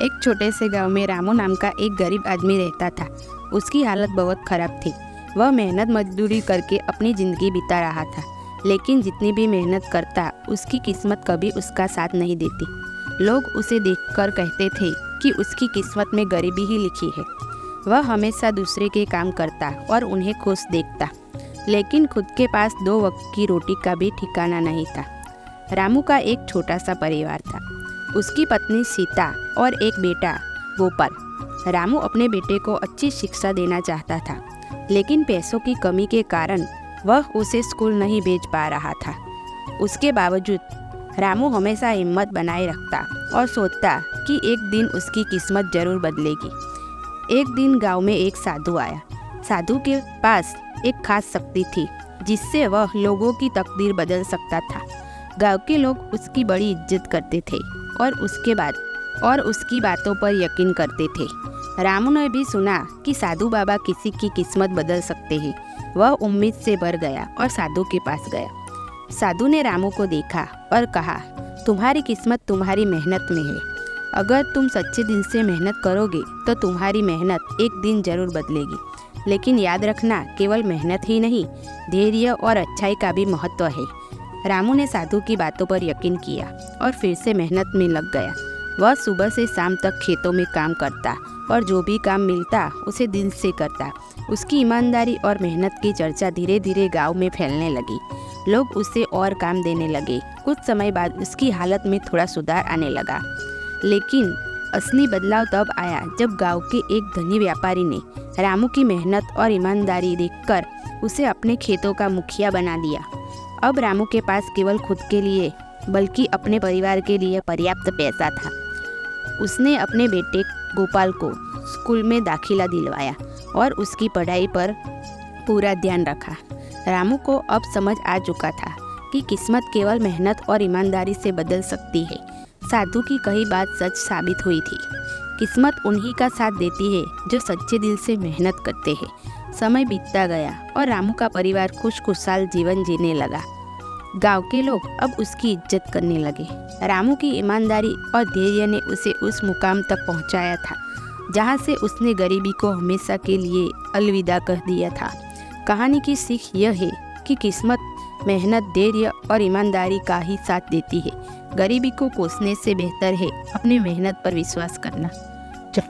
एक छोटे से गांव में रामू नाम का एक गरीब आदमी रहता था। उसकी हालत बहुत खराब थी। वह मेहनत मजदूरी करके अपनी ज़िंदगी बिता रहा था, लेकिन जितनी भी मेहनत करता उसकी किस्मत कभी उसका साथ नहीं देती। लोग उसे देखकर कहते थे कि उसकी किस्मत में गरीबी ही लिखी है। वह हमेशा दूसरे के काम करता और उन्हें खुश देखता, लेकिन खुद के पास 2 वक्त की रोटी का भी ठिकाना नहीं था। रामू का एक छोटा सा परिवार था। उसकी पत्नी सीता और एक बेटा गोपाल। रामू अपने बेटे को अच्छी शिक्षा देना चाहता था, लेकिन पैसों की कमी के कारण वह उसे स्कूल नहीं भेज पा रहा था। उसके बावजूद रामू हमेशा हिम्मत बनाए रखता और सोचता कि एक दिन उसकी किस्मत जरूर बदलेगी। एक दिन गांव में एक साधु आया। साधु के पास एक खास शक्ति थी, जिससे वह लोगों की तकदीर बदल सकता था। गांव के लोग उसकी बड़ी इज्जत करते थे और उसकी बातों पर यकीन करते थे। रामू ने भी सुना कि साधु बाबा किसी की किस्मत बदल सकते हैं। वह उम्मीद से भर गया और साधु के पास गया। साधु ने रामू को देखा और कहा, तुम्हारी किस्मत तुम्हारी मेहनत में है। अगर तुम सच्चे दिल से मेहनत करोगे तो तुम्हारी मेहनत एक दिन जरूर बदलेगी। लेकिन याद रखना, केवल मेहनत ही नहीं, धैर्य और अच्छाई का भी महत्व है। रामू ने साधु की बातों पर यकीन किया और फिर से मेहनत में लग गया। वह सुबह से शाम तक खेतों में काम करता और जो भी काम मिलता उसे दिल से करता। उसकी ईमानदारी और मेहनत की चर्चा धीरे धीरे गांव में फैलने लगी। लोग उसे और काम देने लगे। कुछ समय बाद उसकी हालत में थोड़ा सुधार आने लगा, लेकिन असली बदलाव तब आया जब गांव के एक धनी व्यापारी ने रामू की मेहनत और ईमानदारी देखकर उसे अपने खेतों का मुखिया बना दिया। अब रामू के पास केवल खुद के लिए बल्कि अपने परिवार के लिए पर्याप्त पैसा था। उसने अपने बेटे गोपाल को स्कूल में दाखिला दिलवाया और उसकी पढ़ाई पर पूरा ध्यान रखा। रामू को अब समझ आ चुका था कि किस्मत केवल मेहनत और ईमानदारी से बदल सकती है। साधु की कही बात सच साबित हुई थी। किस्मत उन्हीं का साथ देती है जो सच्चे दिल से मेहनत करते हैं। समय बीतता गया और रामू का परिवार खुशहाल जीवन जीने लगा। गांव के लोग अब उसकी इज्जत करने लगे। रामू की ईमानदारी और धैर्य ने उसे उस मुकाम तक पहुंचाया था जहां से उसने गरीबी को हमेशा के लिए अलविदा कह दिया था। कहानी की सीख यह है कि किस्मत मेहनत, धैर्य और ईमानदारी का ही साथ देती है। गरीबी को कोसने से बेहतर है अपनी मेहनत पर विश्वास करना।